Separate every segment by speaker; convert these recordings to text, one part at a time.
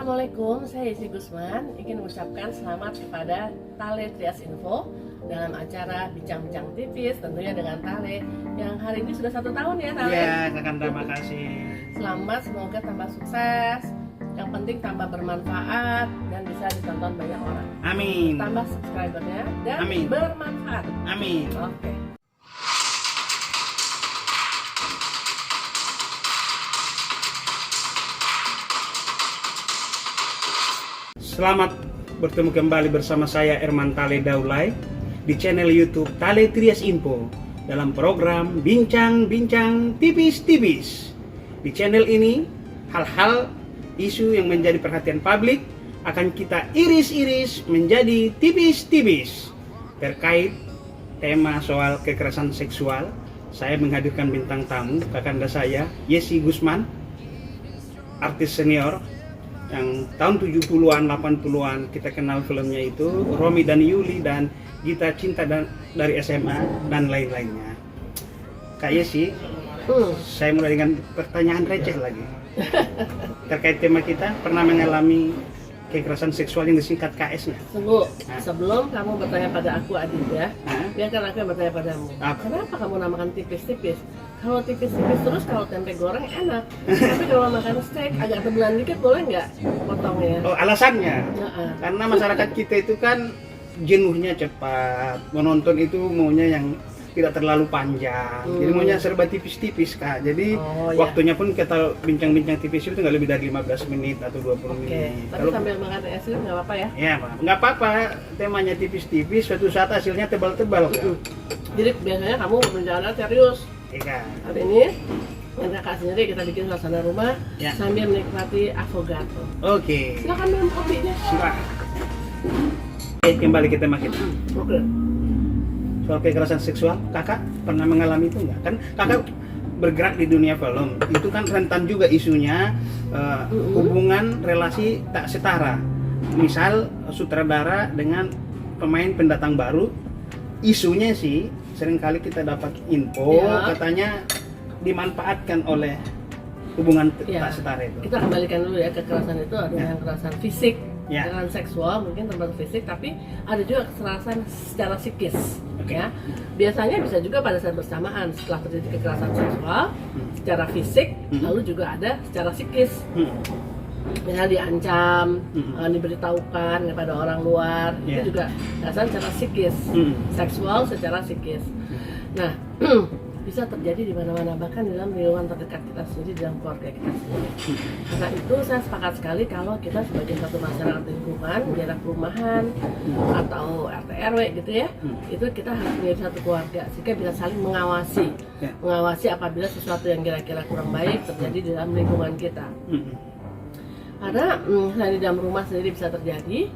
Speaker 1: Assalamualaikum, saya Isi Gusman ingin mengucapkan selamat kepada Tale Trias Info dalam acara Bincang-Bincang Tipis, tentunya dengan Tale yang hari ini sudah 1 tahun ya Tale.
Speaker 2: Iya, terima kasih.
Speaker 1: Selamat, semoga tambah sukses, yang penting tambah bermanfaat dan bisa ditonton banyak orang.
Speaker 2: Amin.
Speaker 1: Tambah subscribernya dan
Speaker 2: Amin.
Speaker 1: Bermanfaat.
Speaker 2: Amin.
Speaker 1: Oke.
Speaker 2: Selamat bertemu kembali bersama saya Erman Tale Daulay di channel YouTube Tale Trias Info dalam program Bincang-Bincang Tipis-Tipis. Di channel ini, hal-hal isu yang menjadi perhatian publik akan kita iris-iris menjadi tipis-tipis. Terkait tema soal kekerasan seksual, saya menghadirkan bintang tamu, kakanda saya, Isi Gusman, artis senior yang tahun 70-an, 80-an kita kenal filmnya itu Romi dan Yuli dan Gita Cinta dari SMA dan lain-lainnya. Kak Yesi, saya mulai dengan pertanyaan receh lagi. Terkait tema kita, pernah mengalami kekerasan seksual yang disingkat KS-nya?
Speaker 1: Tunggu, sebelum kamu bertanya pada aku Aditya, biarkan aku yang bertanya padamu. Kenapa kamu namakan tipis-tipis? Kalau tipis-tipis terus, kalau tempe goreng enak. Tapi kalau makan steak agak tebelan dikit boleh nggak potongnya?
Speaker 2: Oh, alasannya? Karena masyarakat kita itu kan jenuhnya cepat, menonton itu maunya yang tidak terlalu panjang, jadi maunya serba tipis-tipis Kak. Jadi waktunya pun kita bincang-bincang tipis itu nggak lebih dari 15 menit atau 20 menit.
Speaker 1: Tapi kalau sambil makan es krim nggak apa-apa ya?
Speaker 2: Ya Pak, nggak apa-apa, temanya tipis-tipis, suatu saat hasilnya tebal-tebal Kak.
Speaker 1: Jadi biasanya kamu berbicara serius.
Speaker 2: Iya.
Speaker 1: Hari ini yang kakak sendiri kita bikin suasana rumah sambil menikmati affogato.
Speaker 2: Oke.
Speaker 1: Silakan minum kopinya.
Speaker 2: Silakan. Kembali ke tema kita.
Speaker 1: Oke.
Speaker 2: Soal kekerasan seksual, kakak pernah mengalami itu nggak? Kan kakak bergerak di dunia film, itu kan rentan juga isunya hubungan relasi tak setara. Misal sutradara dengan pemain pendatang baru, isunya sih seringkali kita dapat info katanya dimanfaatkan oleh hubungan tak setara itu.
Speaker 1: Kita kembalikan dulu ya, kekerasan itu ada yang kekerasan fisik, dengan seksual mungkin termasuk fisik, tapi ada juga kekerasan secara psikis. Ya, biasanya bisa juga pada saat bersamaan setelah terjadi kekerasan seksual secara fisik, lalu juga ada secara psikis. Misalnya diancam, diberitahukan kepada orang luar, itu juga kekerasan secara psikis, seksual secara psikis. Nah, bisa terjadi di mana-mana, bahkan dalam lingkungan terdekat kita sendiri, dalam keluarga kita sendiri. Karena itu saya sepakat sekali kalau kita sebagai satu masyarakat lingkungan, daerah perumahan atau RT RW gitu ya, itu kita harus menjadi satu keluarga sehingga bisa saling mengawasi apabila sesuatu yang kira-kira kurang baik terjadi di dalam lingkungan kita. Karena di dalam rumah sendiri bisa terjadi,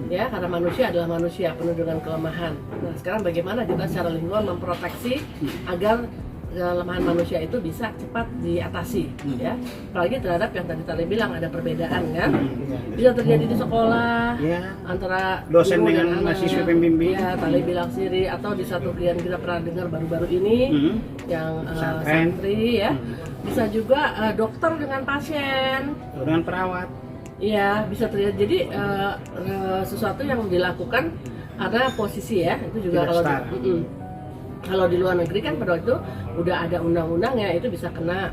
Speaker 1: ya, karena manusia adalah manusia penuh dengan kelemahan. Nah, sekarang bagaimana kita secara lingkungan memproteksi agar kelemahan manusia itu bisa cepat diatasi, ya. Apalagi terhadap yang tadi Tali bilang ada perbedaan kan, bisa terjadi di sekolah antara
Speaker 2: dosen dengan mahasiswa pembimbing.
Speaker 1: Ya, Tali bilang sendiri, atau di satu klien kita pernah dengar baru-baru ini yang santri, ya. Bisa juga dokter dengan pasien,
Speaker 2: dengan perawat.
Speaker 1: Iya, bisa terjadi. Jadi sesuatu yang dilakukan ada posisi ya, itu juga kalau di luar negeri kan pada waktu itu udah ada undang-undangnya, itu bisa kena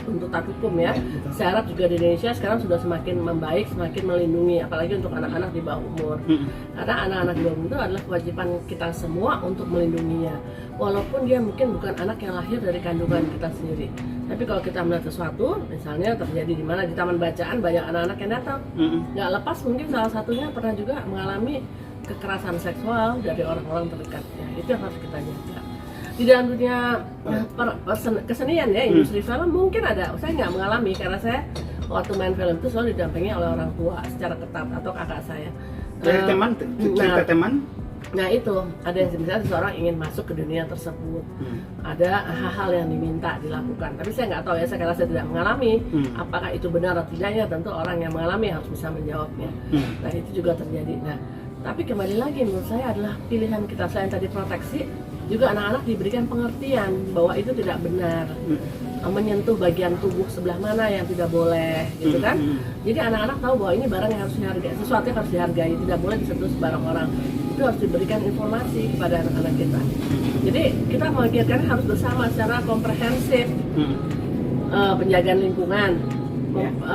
Speaker 1: tuntutan hukum ya. Saya harap juga di Indonesia sekarang sudah semakin membaik, semakin melindungi, apalagi untuk anak-anak di bawah umur. Karena anak-anak di bawah umur itu adalah kewajiban kita semua untuk melindunginya. Walaupun dia mungkin bukan anak yang lahir dari kandungan kita sendiri. Tapi kalau kita melihat sesuatu, misalnya terjadi di mana di taman bacaan banyak anak-anak yang datang, nggak lepas mungkin salah satunya pernah juga mengalami kekerasan seksual dari orang-orang terdekatnya. Itu yang harus kita jaga. Di dalam dunia kesenian ya, industri film mungkin ada. Saya nggak mengalami karena saya waktu main film itu selalu didampingi oleh orang tua secara ketat atau kakak saya.
Speaker 2: Dari teman, cerita teman.
Speaker 1: Nah itu, ada yang misalnya seseorang ingin masuk ke dunia tersebut, ada hal-hal yang diminta dilakukan. Tapi saya nggak tahu ya, karena saya tidak mengalami. Apakah itu benar atau tidaknya, tentu orang yang mengalami harus bisa menjawabnya. Nah itu juga terjadi. Nah, tapi kembali lagi menurut saya adalah pilihan kita. Selain tadi proteksi, juga anak-anak diberikan pengertian bahwa itu tidak benar. Menyentuh bagian tubuh sebelah mana yang tidak boleh, gitu kan? Jadi anak-anak tahu bahwa ini barang yang harus dihargai, sesuatu yang harus dihargai, tidak boleh disentuh sembarang orang. Itu harus diberikan informasi kepada anak-anak kita. Jadi kita mengajarkan harus bersama secara komprehensif. Penjagaan lingkungan,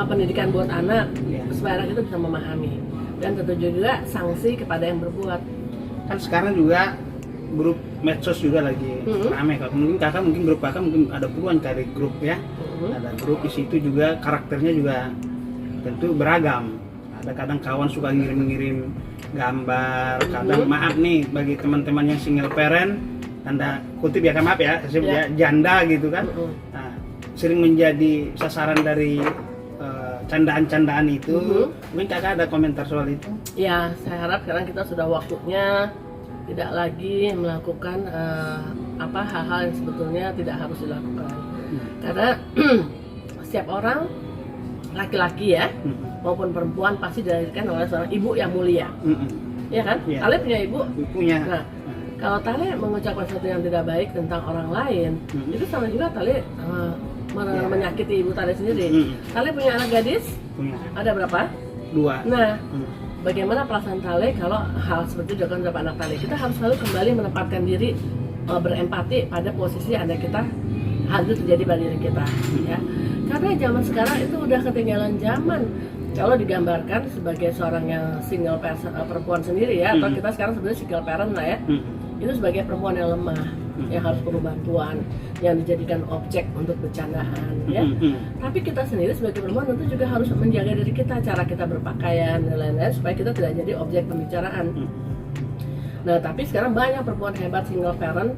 Speaker 1: pendidikan buat anak, supaya anak itu bisa memahami. Dan tentu juga sanksi kepada yang berbuat.
Speaker 2: Kan sekarang juga grup medsos juga lagi ramai. Kalau mungkin grup kakak mungkin ada puluhan kali grup ya. Ada grup di situ juga, karakternya juga tentu beragam. Ada kadang kawan suka ngirim gambar, kadang maaf nih bagi teman-teman yang single parent, tanda kutip ya, maaf ya, janda gitu kan. Nah, sering menjadi sasaran dari candaan-candaan itu. Mungkin kakak ada komentar soal itu?
Speaker 1: Ya, saya harap sekarang kita sudah waktunya tidak lagi melakukan hal-hal yang sebetulnya tidak harus dilakukan. Karena setiap orang, laki-laki ya maupun perempuan, pasti dilahirkan oleh seorang ibu yang mulia. Ya kan? Tale punya ibu?
Speaker 2: Punya.
Speaker 1: Nah, kalau Tale mengucapkan sesuatu yang tidak baik tentang orang lain, itu sama juga Tale menyakiti ibu Tale sendiri. Tale punya anak gadis?
Speaker 2: Punya.
Speaker 1: Ada berapa?
Speaker 2: 2.
Speaker 1: Nah, bagaimana perasaan Tale kalau hal seperti itu dilakukan terhadap anak Tale? Kita harus selalu kembali menempatkan diri, berempati pada posisi anak kita, hal itu terjadi pada diri kita, ya. Karena zaman sekarang itu udah ketinggalan zaman. Kalau digambarkan sebagai seorang yang single person, perempuan sendiri ya, atau kita sekarang sebenarnya single parent lah ya, itu sebagai perempuan yang lemah, yang harus perlu bantuan, yang dijadikan objek untuk bercandaan, ya. Tapi kita sendiri sebagai perempuan tentu juga harus menjaga diri kita, cara kita berpakaian dan lain-lain, supaya kita tidak jadi objek pembicaraan. Nah, tapi sekarang banyak perempuan hebat single parent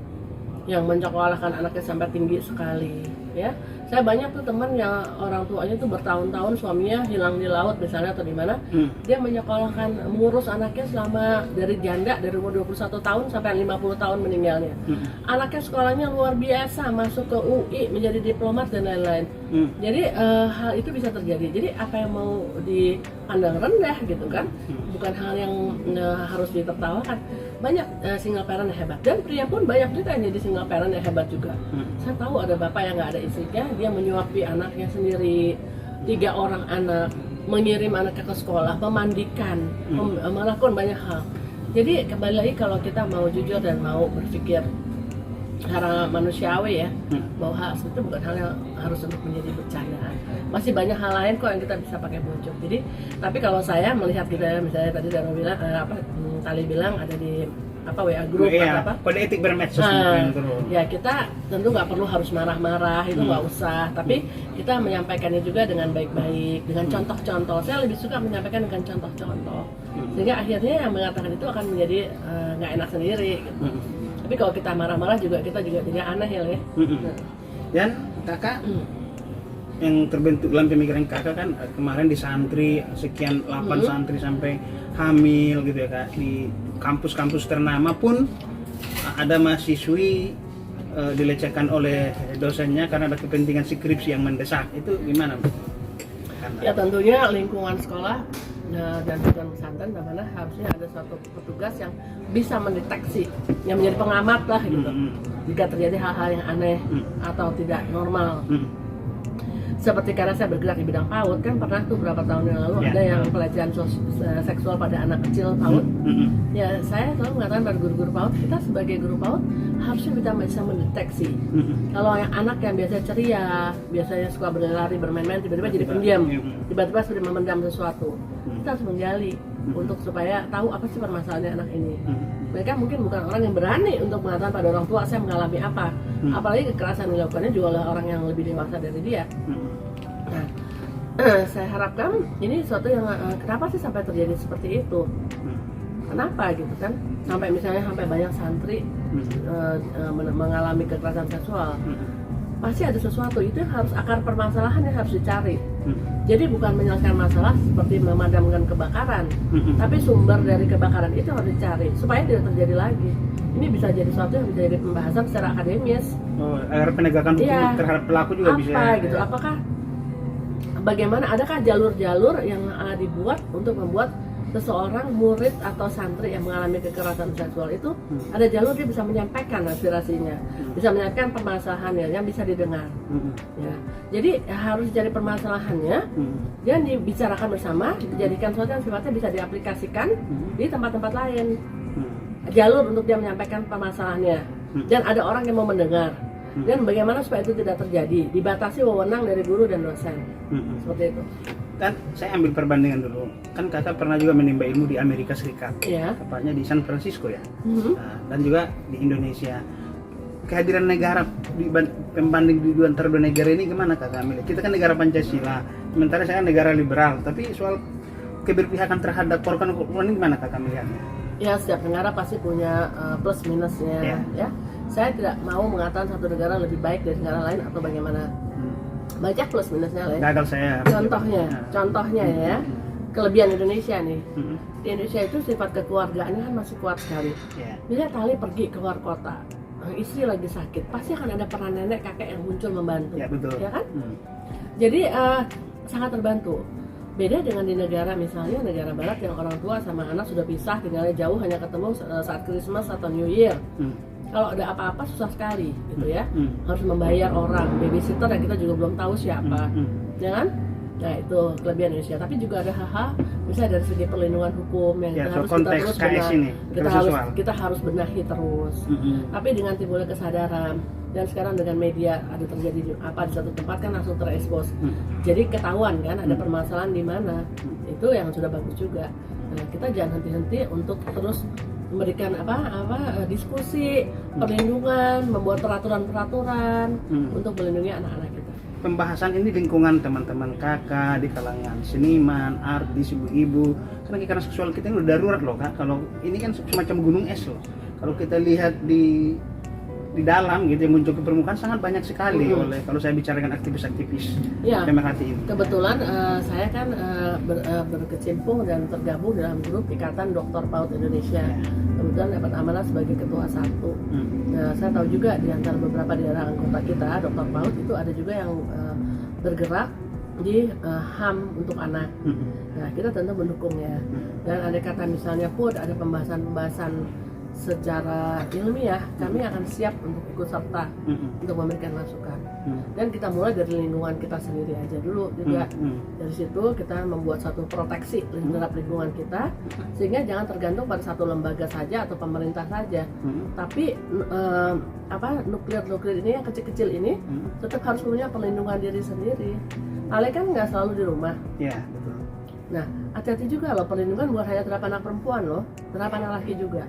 Speaker 1: yang menyekolahkan anaknya sampai tinggi sekali, ya. Saya banyak tuh teman yang orang tuanya tuh bertahun-tahun suaminya hilang di laut misalnya atau di mana, dia menyekolahkan, mengurus anaknya selama dari janda dari umur 21 tahun sampai 50 tahun meninggalnya. Anaknya sekolahnya luar biasa, masuk ke UI, menjadi diplomat dan lain-lain. Jadi hal itu bisa terjadi. Jadi apa yang mau dipandang rendah gitu kan, bukan hal yang harus ditertawakan. Banyak single parent yang hebat, dan pria pun banyak juga yang jadi single parent yang hebat juga. Saya tahu ada bapak yang nggak ada istrinya, dia menyuapi anaknya sendiri, 3 orang anak, mengirim anaknya ke sekolah, memandikan, melakukan banyak hal. Jadi kembali lagi, kalau kita mau jujur dan mau berpikir secara manusiawi ya, bahwa hal itu bukan hal yang harus untuk menjadi bercandaan. Masih banyak hal lain kok yang kita bisa pakai bujuk. Jadi, tapi kalau saya melihat kita, misalnya tadi Daro bilang, Tali bilang ada di WA group atau apa?
Speaker 2: Kode etik bermedsos.
Speaker 1: Ya, kita tentu nggak perlu harus marah-marah, itu nggak usah. Tapi kita menyampaikannya juga dengan baik-baik, dengan contoh-contoh. Saya lebih suka menyampaikan dengan contoh-contoh, sehingga akhirnya yang mengatakan itu akan menjadi nggak enak sendiri. Gitu. Tapi kalau kita marah-marah juga, kita juga tidak aneh ya.
Speaker 2: Dan kakak yang terbentuk dalam pemikiran kakak kan kemarin di santri sekian 8 santri sampai hamil gitu ya kak, di kampus-kampus ternama pun ada mahasiswi dilecehkan oleh dosennya karena ada kepentingan skripsi yang mendesak. Itu gimana?
Speaker 1: Ya tentunya lingkungan sekolah dan lingkungan pesantren mana harusnya ada suatu petugas yang bisa mendeteksi, yang menjadi pengamat lah gitu, jika terjadi hal-hal yang aneh atau tidak normal. Seperti karena saya bergerak di bidang PAUD, kan pernah tuh berapa tahun yang lalu ada yang pelecehan seksual pada anak kecil PAUD. Ya, saya selalu mengatakan pada guru-guru PAUD, kita sebagai guru PAUD harusnya kita bisa mendeteksi. Kalau yang anak yang biasa ceria, biasanya suka berlari, bermain-main, tiba-tiba jadi pendiam, tiba-tiba sudah memendam sesuatu, kita harus menggali untuk supaya tahu apa sih permasalahannya anak ini. Mereka mungkin bukan orang yang berani untuk mengatakan pada orang tua saya mengalami apa, apalagi kekerasan yang dilakukannya juga oleh orang yang lebih dewasa dari dia. Nah, saya harapkan ini sesuatu yang kenapa sih sampai terjadi seperti itu? Kenapa gitu kan? Sampai misalnya banyak santri mengalami kekerasan seksual. Pasti ada sesuatu, itu yang harus akar permasalahan yang harus dicari. Jadi bukan menyelesaikan masalah seperti memadamkan kebakaran, tapi sumber dari kebakaran itu harus dicari supaya tidak terjadi lagi. Ini bisa jadi sesuatu yang bisa jadi pembahasan secara akademis.
Speaker 2: Agar penegakan hukum terhadap pelaku juga bisa.
Speaker 1: Gitu? Apakah bagaimana, adakah jalur-jalur yang dibuat untuk membuat seseorang murid atau santri yang mengalami kekerasan seksual itu ada jalur dia bisa menyampaikan aspirasinya, bisa menyampaikan permasalahannya yang bisa didengar. Ya. Jadi harus jadi permasalahannya dan dibicarakan bersama, dijadikan sesuatu yang sifatnya bisa diaplikasikan di tempat-tempat lain. Jalur untuk dia menyampaikan permasalahannya dan ada orang yang mau mendengar. Dan bagaimana supaya itu tidak terjadi, dibatasi wewenang dari guru dan dosen. Seperti itu.
Speaker 2: Kan saya ambil perbandingan dulu, kan kakak pernah juga menimba ilmu di Amerika Serikat, tepatnya di San Francisco ya, dan juga di Indonesia. Kehadiran negara pembanding di antara dua negara ini gimana kakak ambil? Kita kan negara Pancasila, sementara saya kan negara liberal, tapi soal keberpihakan terhadap korban ini gimana kakak melihatnya?
Speaker 1: Ya, setiap negara pasti punya plus minusnya, ya. Saya tidak mau mengatakan satu negara lebih baik dari negara lain atau bagaimana. Banyak plus minusnya lah ya.
Speaker 2: Gagal saya.
Speaker 1: Contohnya ya, kelebihan Indonesia nih. Di Indonesia itu sifat kekeluargaannya kan masih kuat sekali. Bila kali pergi keluar kota, istri lagi sakit, pasti akan ada peran nenek kakek yang muncul membantu. Ya, betul. Ya kan? Jadi sangat terbantu. Beda dengan di negara misalnya negara barat yang orang tua sama anak sudah pisah, tinggalnya jauh, hanya ketemu saat Christmas atau New Year. Kalau ada apa-apa susah sekali gitu ya, harus membayar orang babysitter yang kita juga belum tahu siapa, ya kan? Nah itu kelebihan Indonesia. Tapi juga ada hal-hal misalnya dari segi perlindungan hukum yang harus kita harus benahi terus. Tapi dengan timbulnya kesadaran dan sekarang dengan media ada terjadi apa di satu tempat kan langsung terekspos. Jadi ketahuan kan ada permasalahan di mana, itu yang sudah bagus juga. Nah, kita jangan henti-henti untuk terus memberikan diskusi, perlindungan, membuat peraturan-peraturan untuk melindungi anak-anak kita.
Speaker 2: Pembahasan ini lingkungan teman-teman kakak, di kalangan seniman, artis, ibu-ibu, karena kekerasan seksual kita ini udah darurat loh kak. Kalau ini kan semacam gunung es loh. Kalau kita lihat di dalam gitu yang muncul ke permukaan sangat banyak sekali oleh kalau saya bicara dengan aktivis-aktivis pemerhati ini.
Speaker 1: Kebetulan saya kan berkecimpung dan tergabung dalam grup Ikatan Dokter PAUD Indonesia. Kebetulan dapat amanah sebagai ketua satu. Nah, saya tahu juga di antara beberapa daerah anggota kita dokter PAUD itu ada juga yang bergerak di HAM untuk anak. Nah, kita tentu mendukungnya. Dan ada kata misalnya pun ada pembahasan secara ilmiah, kami akan siap untuk ikut serta untuk memberikan masukan. Dan kita mulai dari lingkungan kita sendiri aja dulu juga. Dari situ kita membuat satu proteksi terhadap lingkungan kita, sehingga jangan tergantung pada satu lembaga saja atau pemerintah saja. Tapi nuklir ini yang kecil-kecil ini tetap harus punya perlindungan diri sendiri. Ale kan nggak selalu di rumah.
Speaker 2: Iya, betul.
Speaker 1: Nah, hati-hati juga loh, perlindungan bukan hanya terhadap anak perempuan loh, terhadap anak laki juga.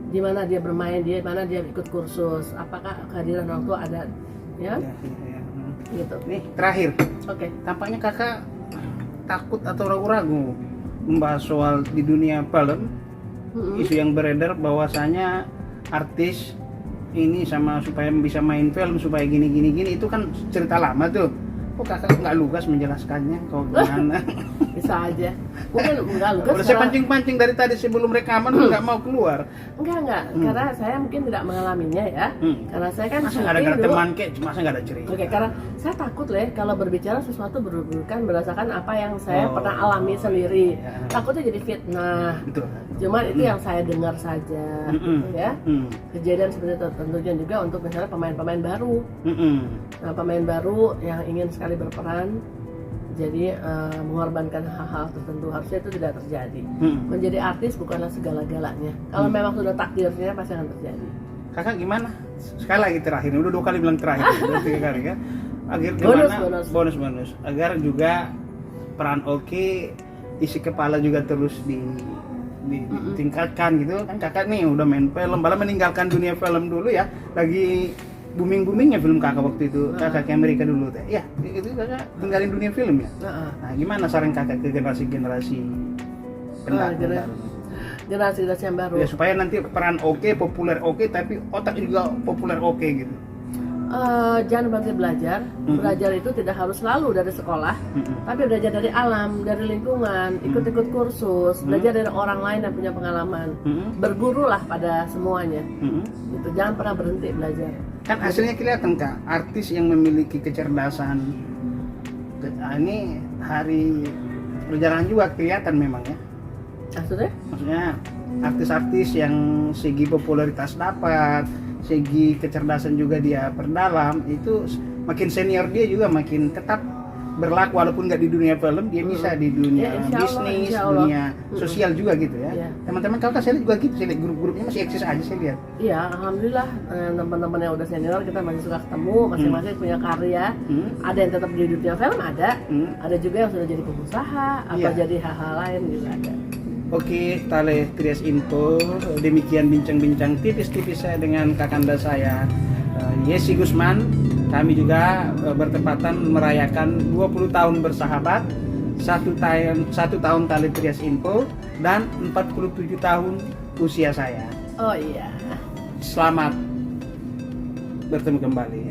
Speaker 1: Di mana dia bermain, di mana dia ikut kursus, apakah kehadiran orang tua ada, ya? Gitu.
Speaker 2: Nih terakhir.
Speaker 1: Oke.
Speaker 2: Tampaknya kakak takut atau ragu-ragu membahas soal di dunia film, isu yang beredar bahwasanya artis ini supaya bisa main film supaya gini itu kan cerita lama tuh. Kok kakak nggak lugas menjelaskannya? Kau gimana?
Speaker 1: Bisa aja. Mungkin nggak lugas.
Speaker 2: Kalau saya pancing-pancing dari tadi sebelum rekaman nggak mau keluar.
Speaker 1: Enggak. Karena saya mungkin tidak mengalaminya ya. Karena saya kan
Speaker 2: masa nggak ada teman masa nggak ada cerita.
Speaker 1: Oke, karena saya takut kalau berbicara sesuatu kan berdasarkan apa yang saya pernah alami sendiri. Takutnya jadi fitnah.
Speaker 2: Betul.
Speaker 1: Cuman itu yang saya dengar saja, ya. Kejadian seperti itu tentunya juga untuk misalnya pemain-pemain baru. Nah, pemain baru yang ingin sekali berperan, jadi mengorbankan hal-hal tertentu, harusnya itu tidak terjadi. Menjadi artis bukanlah segala-galanya. Kalau memang sudah takdirnya pasti akan terjadi.
Speaker 2: Kakak gimana? Sekali lagi terakhir, udah 2 kali bilang terakhir, udah 3 kali kan? Agar gimana? Bonus. Agar juga peran oke, isi kepala juga terus ditingkatkan gitu kan. Kakak nih udah main film, malah meninggalkan dunia film dulu ya, lagi booming-boomingnya film kakak waktu itu, kakak ke Amerika dulu teh. Ya, itu kakak tinggalin dunia film ya. Nah, gimana saran kakak ke generasi
Speaker 1: generasi yang baru?
Speaker 2: Ya, supaya nanti peran oke, populer oke, tapi otak juga populer oke gitu.
Speaker 1: Jangan berhenti belajar. Belajar itu tidak harus selalu dari sekolah, tapi belajar dari alam, dari lingkungan, ikut-ikut kursus, belajar dari orang lain yang punya pengalaman. Bergurulah pada semuanya. Gitu. Jangan pernah berhenti belajar.
Speaker 2: Kan hasilnya kelihatan kak, artis yang memiliki kecerdasan ini hari perjalanan juga kelihatan memang ya. Maksudnya artis-artis yang segi popularitas dapat, segi kecerdasan juga dia perdalam, itu makin senior dia juga makin tetap berlaku walaupun nggak di dunia film, dia bisa di dunia bisnis, dunia sosial juga gitu ya. Teman-teman kalau saya lihat juga gitu, saya lihat grup-grupnya masih eksis aja saya lihat.
Speaker 1: Iya, alhamdulillah teman-teman yang udah senior kita masih suka ketemu, masing-masing punya karya. Ada yang tetap di dunia film ada juga yang sudah jadi pengusaha atau jadi hal-hal lain juga ada.
Speaker 2: Oke, Tale Trias Info, demikian bincang-bincang tipis-tipis saya dengan kakanda saya, Yesi Gusman. Kami juga bertepatan merayakan 20 tahun bersahabat, 1 tahun Tale Trias Info, dan 47 tahun usia saya.
Speaker 1: Oh iya.
Speaker 2: Selamat bertemu kembali.